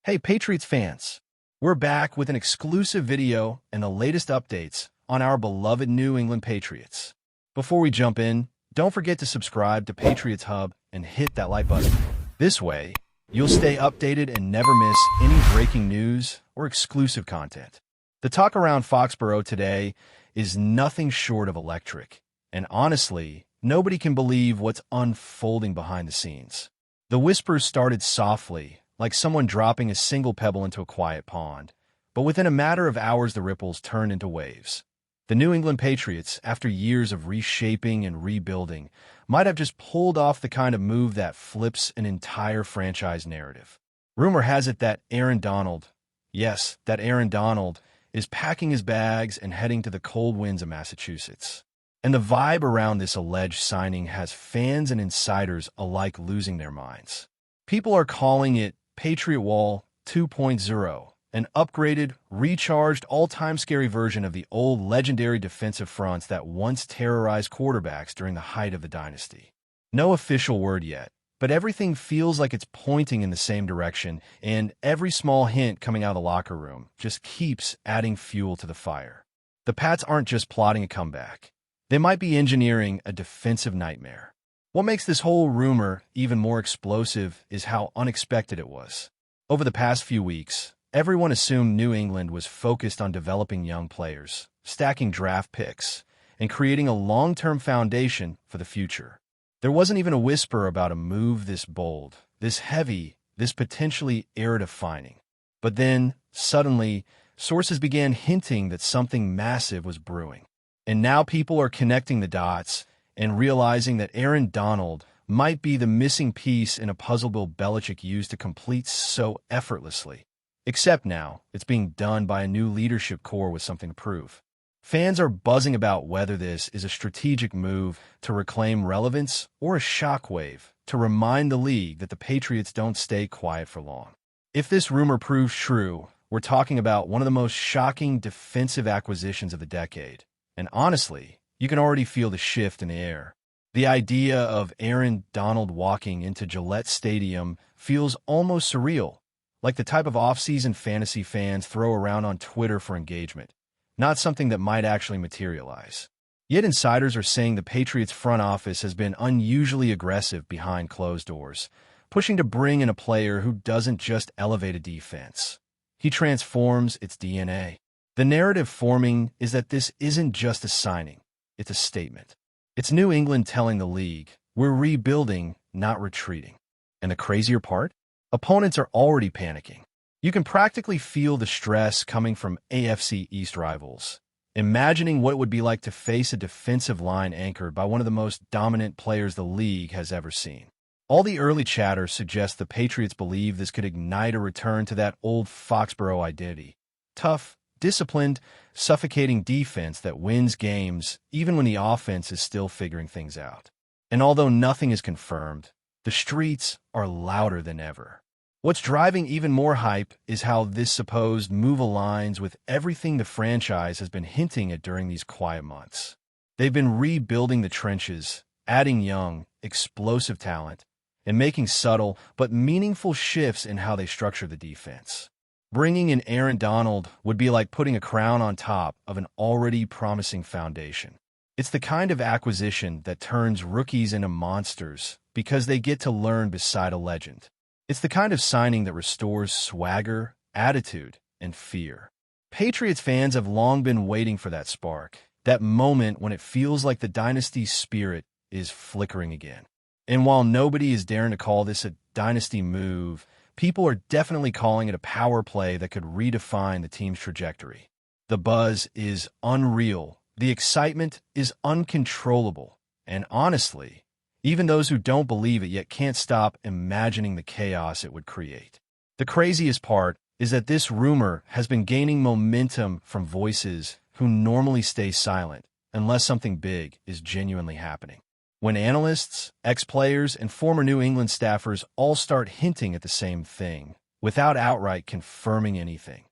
Hey, Patriots fans! We're back with an exclusive video and the latest updates on our beloved New England Patriots. Before we jump in, don't forget to subscribe to Patriots Hub and hit that like button. This way, you'll stay updated and never miss any breaking news or exclusive content. The talk around Foxborough today is nothing short of electric, and honestly, nobody can believe what's unfolding behind the scenes. The whispers started softly, like someone dropping a single pebble into a quiet pond. But within a matter of hours, the ripples turned into waves. The New England Patriots, after years of reshaping and rebuilding, might have just pulled off the kind of move that flips an entire franchise narrative. Rumor has it that Aaron Donald, yes, that Aaron Donald, is packing his bags and heading to the cold winds of Massachusetts. And the vibe around this alleged signing has fans and insiders alike losing their minds. People are calling it Patriot Wall 2.0, an upgraded, recharged, all-time scary version of the old legendary defensive fronts that once terrorized quarterbacks during the height of the dynasty. No official word yet, but everything feels like it's pointing in the same direction, and every small hint coming out of the locker room just keeps adding fuel to the fire. The Pats aren't just plotting a comeback. They might be engineering a defensive nightmare. What makes this whole rumor even more explosive is how unexpected it was. Over the past few weeks, everyone assumed New England was focused on developing young players, stacking draft picks, and creating a long-term foundation for the future. There wasn't even a whisper about a move this bold, this heavy, this potentially era-defining. But then, suddenly, sources began hinting that something massive was brewing. And now people are connecting the dots and realizing that Aaron Donald might be the missing piece in a puzzle Bill Belichick used to complete so effortlessly. Except now, it's being done by a new leadership core with something to prove. Fans are buzzing about whether this is a strategic move to reclaim relevance or a shockwave to remind the league that the Patriots don't stay quiet for long. If this rumor proves true, we're talking about one of the most shocking defensive acquisitions of the decade. And honestly, you can already feel the shift in the air. The idea of Aaron Donald walking into Gillette Stadium feels almost surreal, like the type of off-season fantasy fans throw around on Twitter for engagement, not something that might actually materialize. Yet insiders are saying the Patriots front office has been unusually aggressive behind closed doors, pushing to bring in a player who doesn't just elevate a defense. He transforms its DNA. The narrative forming is that this isn't just a signing. It's a statement. It's New England telling the league, we're rebuilding, not retreating. And the crazier part? Opponents are already panicking. You can practically feel the stress coming from AFC East rivals, imagining what it would be like to face a defensive line anchored by one of the most dominant players the league has ever seen. All the early chatter suggests the Patriots believe this could ignite a return to that old Foxborough identity. Tough, disciplined, suffocating defense that wins games even when the offense is still figuring things out. And although nothing is confirmed, the streets are louder than ever. What's driving even more hype is how this supposed move aligns with everything the franchise has been hinting at during these quiet months. They've been rebuilding the trenches, adding young, explosive talent, and making subtle but meaningful shifts in how they structure the defense. Bringing in Aaron Donald would be like putting a crown on top of an already promising foundation. It's the kind of acquisition that turns rookies into monsters because they get to learn beside a legend. It's the kind of signing that restores swagger, attitude, and fear. Patriots fans have long been waiting for that spark, that moment when it feels like the dynasty's spirit is flickering again. And while nobody is daring to call this a dynasty move, people are definitely calling it a power play that could redefine the team's trajectory. The buzz is unreal. The excitement is uncontrollable. And honestly, even those who don't believe it yet can't stop imagining the chaos it would create. The craziest part is that this rumor has been gaining momentum from voices who normally stay silent unless something big is genuinely happening. When analysts, ex-players, and former New England staffers all start hinting at the same thing, without outright confirming anything,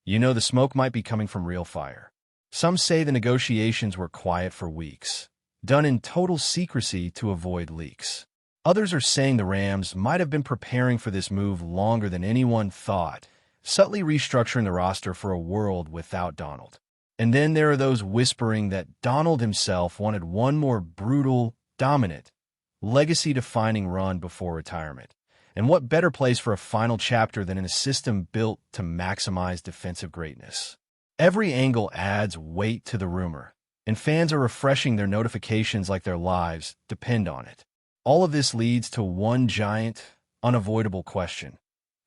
you know the smoke might be coming from real fire. Some say the negotiations were quiet for weeks, done in total secrecy to avoid leaks. Others are saying the Rams might have been preparing for this move longer than anyone thought, subtly restructuring the roster for a world without Donald. And then there are those whispering that Donald himself wanted one more brutal, dominant, legacy-defining run before retirement. And what better place for a final chapter than in a system built to maximize defensive greatness? Every angle adds weight to the rumor, and fans are refreshing their notifications like their lives depend on it. All of this leads to one giant, unavoidable question.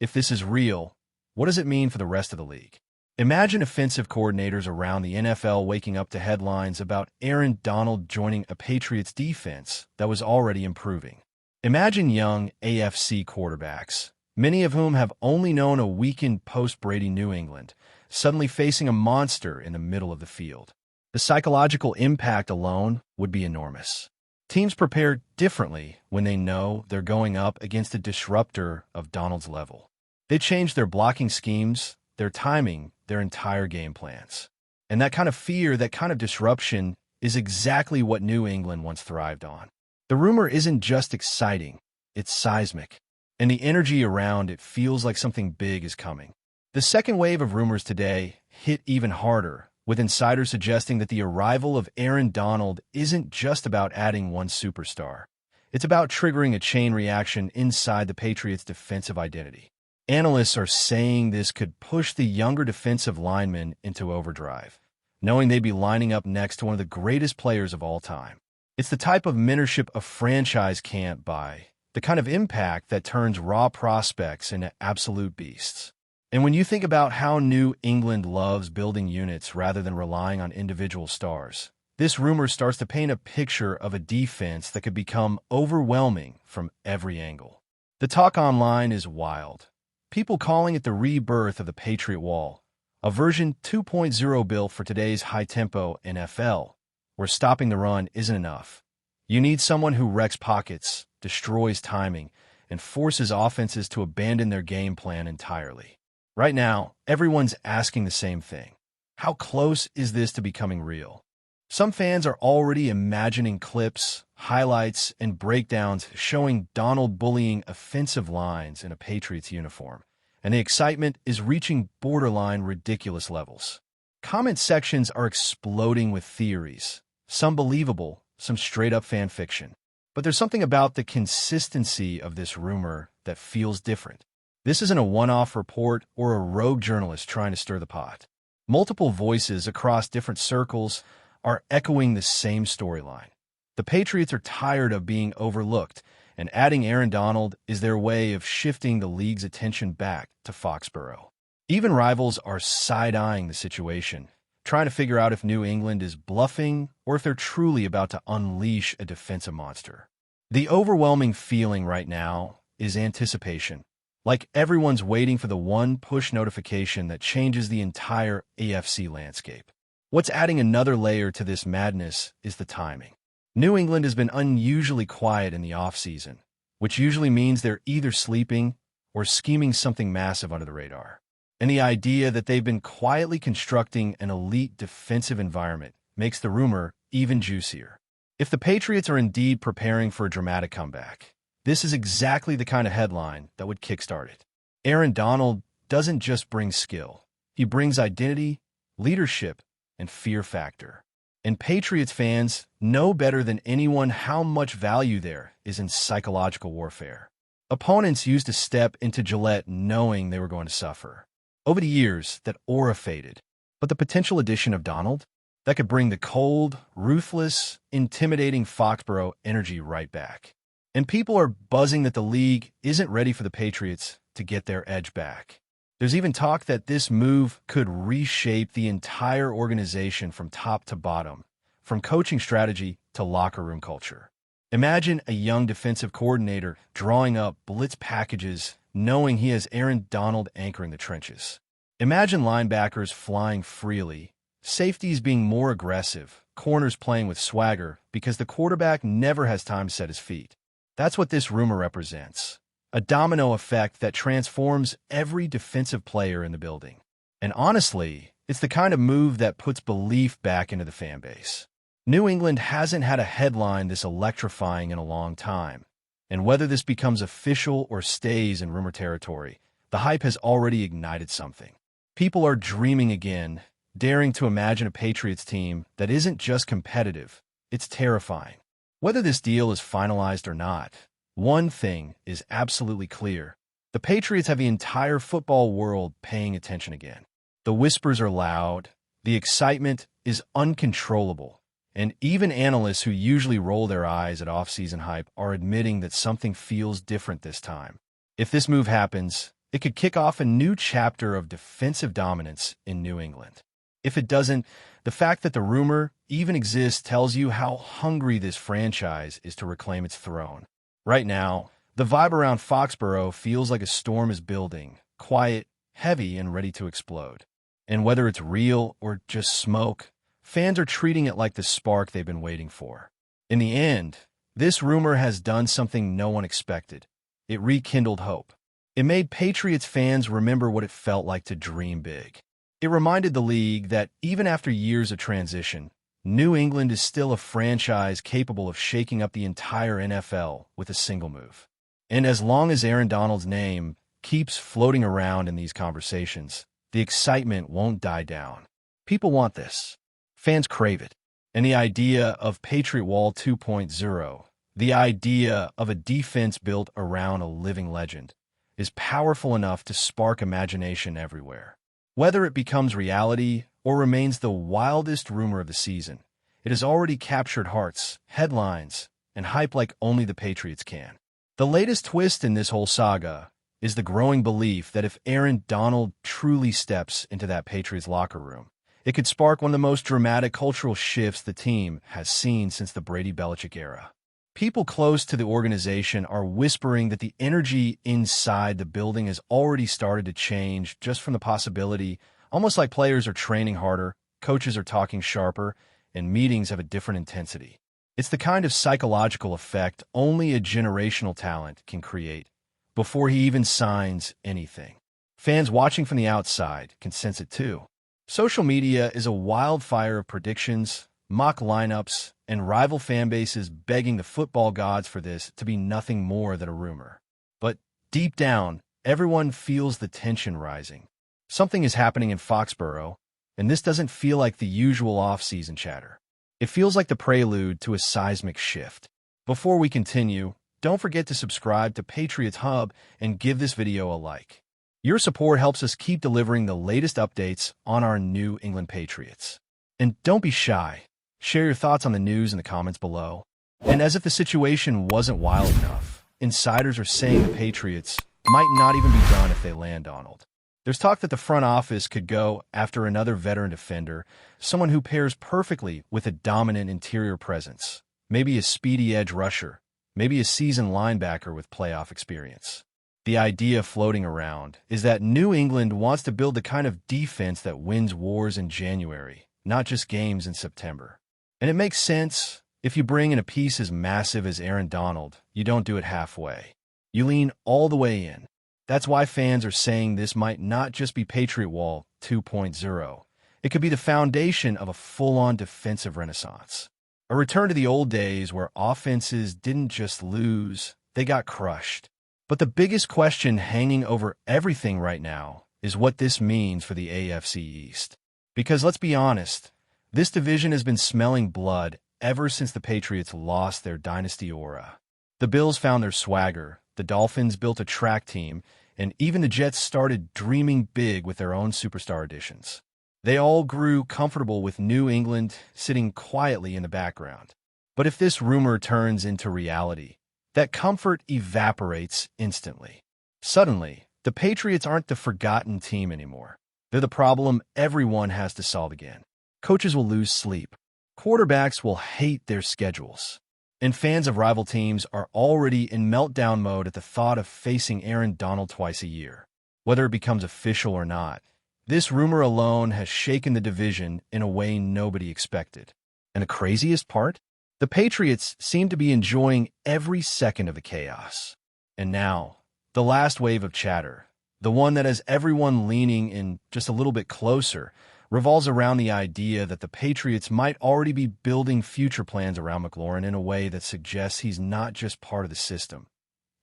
If this is real, what does it mean for the rest of the league? Imagine offensive coordinators around the NFL waking up to headlines about Aaron Donald joining a Patriots defense that was already improving. Imagine young AFC quarterbacks, many of whom have only known a weakened post-Brady New England, suddenly facing a monster in the middle of the field. The psychological impact alone would be enormous. Teams prepare differently when they know they're going up against a disruptor of Donald's level. They change their blocking schemes, their timing, their entire game plans. And that kind of fear, that kind of disruption, is exactly what New England once thrived on. The rumor isn't just exciting, it's seismic. And the energy around it feels like something big is coming. The second wave of rumors today hit even harder, with insiders suggesting that the arrival of Aaron Donald isn't just about adding one superstar. It's about triggering a chain reaction inside the Patriots' defensive identity. Analysts are saying this could push the younger defensive linemen into overdrive, knowing they'd be lining up next to one of the greatest players of all time. It's the type of mentorship a franchise can't buy, the kind of impact that turns raw prospects into absolute beasts. And when you think about how New England loves building units rather than relying on individual stars, this rumor starts to paint a picture of a defense that could become overwhelming from every angle. The talk online is wild. People calling it the rebirth of the Patriot Wall, a version 2.0 built for today's high-tempo NFL, where stopping the run isn't enough. You need someone who wrecks pockets, destroys timing, and forces offenses to abandon their game plan entirely. Right now, everyone's asking the same thing. How close is this to becoming real? Some fans are already imagining clips, highlights, and breakdowns showing Donald bullying offensive lines in a Patriots uniform, and the excitement is reaching borderline ridiculous levels. Comment sections are exploding with theories, some believable, some straight-up fan fiction. But there's something about the consistency of this rumor that feels different. This isn't a one-off report or a rogue journalist trying to stir the pot. Multiple voices across different circles are echoing the same storyline. The Patriots are tired of being overlooked, and adding Aaron Donald is their way of shifting the league's attention back to Foxborough. Even rivals are side-eyeing the situation, trying to figure out if New England is bluffing or if they're truly about to unleash a defensive monster. The overwhelming feeling right now is anticipation, like everyone's waiting for the one push notification that changes the entire AFC landscape. What's adding another layer to this madness is the timing. New England has been unusually quiet in the offseason, which usually means they're either sleeping or scheming something massive under the radar. And the idea that they've been quietly constructing an elite defensive environment makes the rumor even juicier. If the Patriots are indeed preparing for a dramatic comeback, this is exactly the kind of headline that would kickstart it. Aaron Donald doesn't just bring skill. He brings identity, leadership, and fear factor. And Patriots fans know better than anyone how much value there is in psychological warfare. Opponents used to step into Gillette knowing they were going to suffer. Over the years, that aura faded. But the potential addition of Donald, that could bring the cold, ruthless, intimidating Foxborough energy right back. And people are buzzing that the league isn't ready for the Patriots to get their edge back. There's even talk that this move could reshape the entire organization from top to bottom, from coaching strategy to locker room culture. Imagine a young defensive coordinator drawing up blitz packages knowing he has Aaron Donald anchoring the trenches. Imagine linebackers flying freely, safeties being more aggressive, corners playing with swagger because the quarterback never has time to set his feet. That's what this rumor represents. A domino effect that transforms every defensive player in the building. And honestly, it's the kind of move that puts belief back into the fan base. New England hasn't had a headline this electrifying in a long time. And whether this becomes official or stays in rumor territory, the hype has already ignited something. People are dreaming again, daring to imagine a Patriots team that isn't just competitive, it's terrifying. Whether this deal is finalized or not, one thing is absolutely clear. The Patriots have the entire football world paying attention again. The whispers are loud, the excitement is uncontrollable, and even analysts who usually roll their eyes at off-season hype are admitting that something feels different this time. If this move happens, it could kick off a new chapter of defensive dominance in New England. If it doesn't, the fact that the rumor even exists tells you how hungry this franchise is to reclaim its throne. Right now, the vibe around Foxborough feels like a storm is building, quiet, heavy, and ready to explode. And whether it's real or just smoke, fans are treating it like the spark they've been waiting for. In the end, this rumor has done something no one expected. It rekindled hope. It made Patriots fans remember what it felt like to dream big. It reminded the league that even after years of transition, New England is still a franchise capable of shaking up the entire NFL with a single move. And as long as Aaron Donald's name keeps floating around in these conversations, the excitement won't die down. People want this. Fans crave it. And the idea of Patriot Wall 2.0, the idea of a defense built around a living legend, is powerful enough to spark imagination everywhere. Whether it becomes reality or remains the wildest rumor of the season, it has already captured hearts, headlines, and hype like only the Patriots can. The latest twist in this whole saga is the growing belief that if Aaron Donald truly steps into that Patriots locker room, it could spark one of the most dramatic cultural shifts the team has seen since the Brady-Belichick era. People close to the organization are whispering that the energy inside the building has already started to change just from the possibility, almost like players are training harder, coaches are talking sharper, and meetings have a different intensity. It's the kind of psychological effect only a generational talent can create before he even signs anything. Fans watching from the outside can sense it too. Social media is a wildfire of predictions, mock lineups, and rival fan bases begging the football gods for this to be nothing more than a rumor. But deep down, everyone feels the tension rising. Something is happening in Foxborough, and this doesn't feel like the usual off-season chatter. It feels like the prelude to a seismic shift. Before we continue, don't forget to subscribe to Patriots Hub and give this video a like. Your support helps us keep delivering the latest updates on our New England Patriots. And don't be shy. Share your thoughts on the news in the comments below. And as if the situation wasn't wild enough, insiders are saying the Patriots might not even be done if they land Donald. There's talk that the front office could go after another veteran defender, someone who pairs perfectly with a dominant interior presence, maybe a speedy edge rusher, maybe a seasoned linebacker with playoff experience. The idea floating around is that New England wants to build the kind of defense that wins wars in January, not just games in September. And it makes sense. If you bring in a piece as massive as Aaron Donald, you don't do it halfway. You lean all the way in. That's why fans are saying this might not just be Patriot Wall 2.0. It could be the foundation of a full-on defensive renaissance. A return to the old days where offenses didn't just lose, they got crushed. But the biggest question hanging over everything right now is what this means for the AFC East. Because let's be honest, this division has been smelling blood ever since the Patriots lost their dynasty aura. The Bills found their swagger, the Dolphins built a track team, and even the Jets started dreaming big with their own superstar additions. They all grew comfortable with New England sitting quietly in the background. But if this rumor turns into reality, that comfort evaporates instantly. Suddenly, the Patriots aren't the forgotten team anymore. They're the problem everyone has to solve again. Coaches will lose sleep. Quarterbacks will hate their schedules. And fans of rival teams are already in meltdown mode at the thought of facing Aaron Donald twice a year. Whether it becomes official or not, this rumor alone has shaken the division in a way nobody expected. And the craziest part? The Patriots seem to be enjoying every second of the chaos. And now, the last wave of chatter, the one that has everyone leaning in just a little bit closer, revolves around the idea that the Patriots might already be building future plans around McLaurin in a way that suggests he's not just part of the system,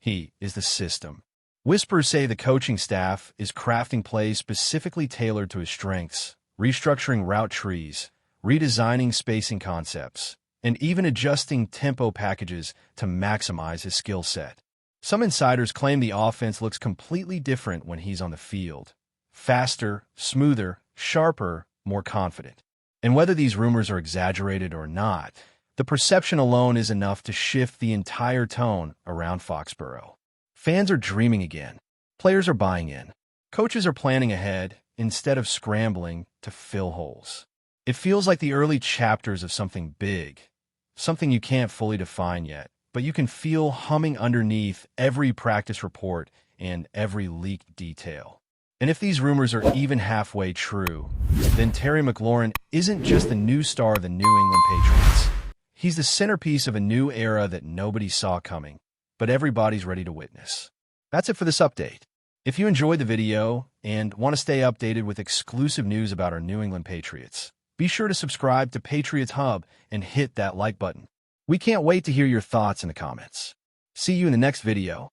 He is the system. Whispers say the coaching staff is crafting plays specifically tailored to his strengths, restructuring route trees, redesigning spacing concepts, and even adjusting tempo packages to maximize his skill set. Some insiders claim the offense looks completely different when he's on the field. Faster, smoother, sharper, more confident. And whether these rumors are exaggerated or not, the perception alone is enough to shift the entire tone around Foxborough. Fans are dreaming again. Players are buying in. Coaches are planning ahead instead of scrambling to fill holes. It feels like the early chapters of something big, something you can't fully define yet, but you can feel humming underneath every practice report and every leaked detail. And if these rumors are even halfway true, then Terry McLaurin isn't just the new star of the New England Patriots. He's the centerpiece of a new era that nobody saw coming, but everybody's ready to witness. That's it for this update. If you enjoyed the video and want to stay updated with exclusive news about our New England Patriots, be sure to subscribe to Patriots Hub and hit that like button. We can't wait to hear your thoughts in the comments. See you in the next video.